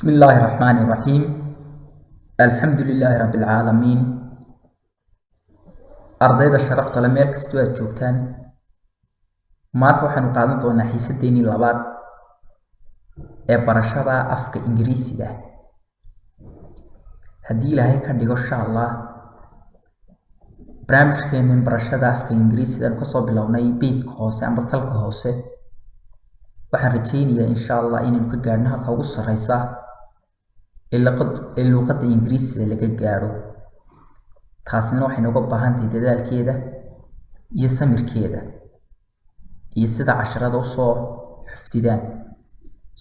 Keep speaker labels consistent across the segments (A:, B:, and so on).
A: بسم الله الرحمن الرحيم. الحمد لله رب العالمين. ardayda sharafta leh meel kastoo aad joogtaan, maanta waxaanu qaadan doonaa xiisadeennii labaad ee barashada afka Ingiriisiga. haddii ilaahay ka dhigo insha Allah, barnaamijkeennan barashada afka Ingiriisiga aan kasoo bilownay basic hoose ama salka hoose, waxaan rajaynayaa insha Allah inaynu ka gaadhno halka ugu sarreysa ee luqadda Ingiriisiga laga gaadho. taasina waxay nooga baahan tahay dadaalkeeda iyo samirkeeda iyo sida casharada u soo xifdidaan.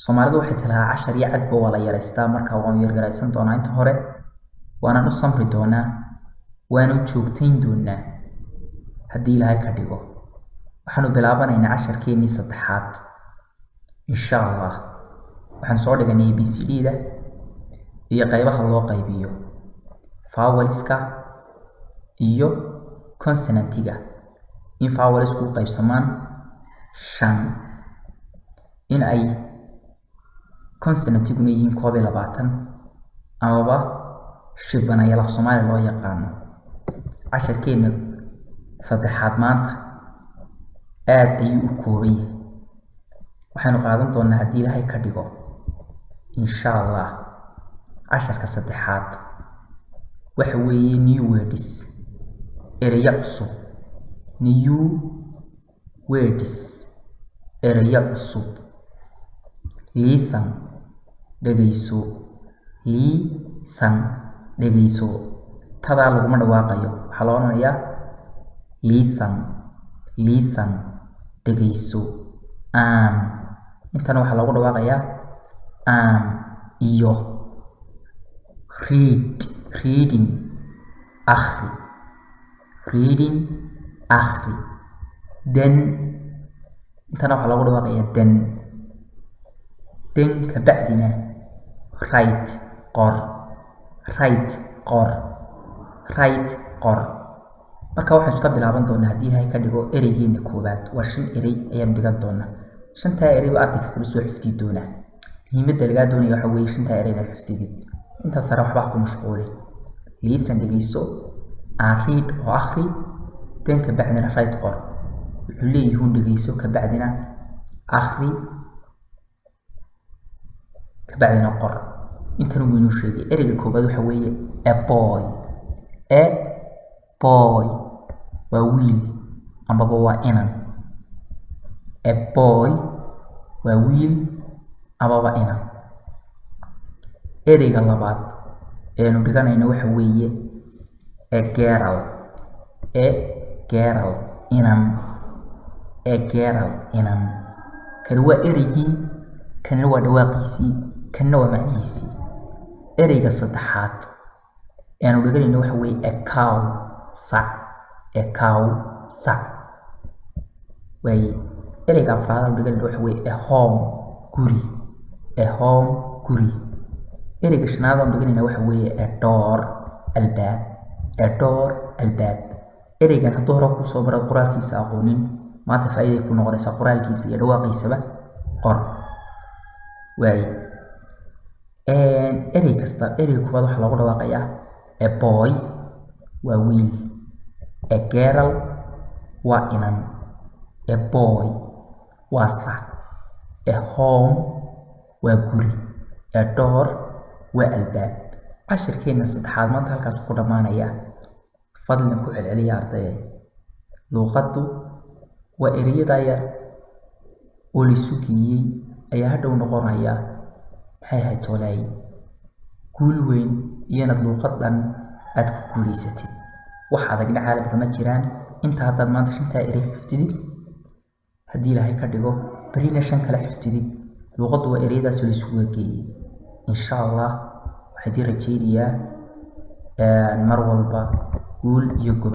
A: Soomaalidu waxay talahaa cashar iyo cadba waa la yaraystaa, marka waan yargaraysan doonaa inta hore, waanaan u samri doonaa, waanaan joogtayn doonaa haddii ilaahay ka dhigo. waxaanu bilaabanaynaa casharkeennii saddexaad insha Allah. waxaan soo dhiganay ABCD-da iyo qaybaha loo qaybiyo vowelska iyo consonantiga. in vowelsku u qaybsamaan 5, in ay consonantiguna yihiin 21 amaba shibanayaal af Soomaali loo yaqaano. casharkeena saddexaad maanta aad ayuu u kooban yahay. waxaanu qaadan doonaa haddii ilaahay ka dhigo insha Allah casharka saddexaad waxa weeye new words, ereyo cusub. new words, ereyo cusub. listen, dhegayso. listen, dhegayso. tadaa laguma dhawaaqayo, waxaa loo odhanayaa listen, listen, dhegayso. intana waxaa loogu dhawaaqayaa iyo read, reading, akhri. reading, akhri. then, intana waxaa loogu dhawaaqayaa then kabacdina write, qor. write, qor. write, qor. marka waxaan iska bilaaban doonaa haddii ilaahay ka dhigo ereygeena koowaad. waa 5 erey ayaan dhigan doonaa. 5taa erey baa arday kastaba soo xifdii doonaa. muhiimadda lagaa doonaya waxa weeye 5taa erey inaad xifdidid. intaas sare waxba ku mashquulin. listen, dhegayso. read oo akhri. then kabacdina write, qor. wuxuu leeyahay dhegayso kabacdina akhri kabacdina qor. intan uu inoo sheegay. ereyga koowaad waxa weeye a boy. a boy waa wiil amaba waa inan. a boy waa wiil amaba inan. ereyga labaad eenu dhiganayna waxa weeye a girl. a girl, inan. a girl, inan. kani waa ereygii, kanina waa dhawaaqiisii, kanina waa macnihiisii. ereyga saddexaad eenu dhiganayna waxa weeye a cow, sac. a cow, sac. ereyga afraad aanu dhiganayna waxa weeye a home, guri. a home, guri. ereyga shanaad aanu dhiganayna waxa weeye a door, albaab. a door, albaab. ereygan hadduu hore kuu soo barad qoraalkiisa aqoonin, maanta faa'iiday ku noqonaysaa qoraalkiisa iyo dhawaaqiisaba qor. erey kasta, ereyga koowaad waxaa loogu dhawaaqayaa a boy waa wiil. a girl waa inan. a boy waa sac. a home waa guri. a door waa albaab. casharkeena saddexaad maanta halkaas ku dhammaanaya. fadlan ku celceliya ardayda. luqaddu waa ereyada yar oo la isu geeyey ayaa hadhow noqonaya maxay ahayd tolay guul weyn iyo inaad luqadan aad ku guulaysatid. wax adagna caalamka ma jiraan. inta haddaad maanta 5taa erey xifdidid, haddii ilaahay ka dhigo berrina 5 kale xifdidid, luqaddu waa ereyadaas oo la isugu geeyey. insha Allah waxaan idin rajaynayaa mar walba guul iyo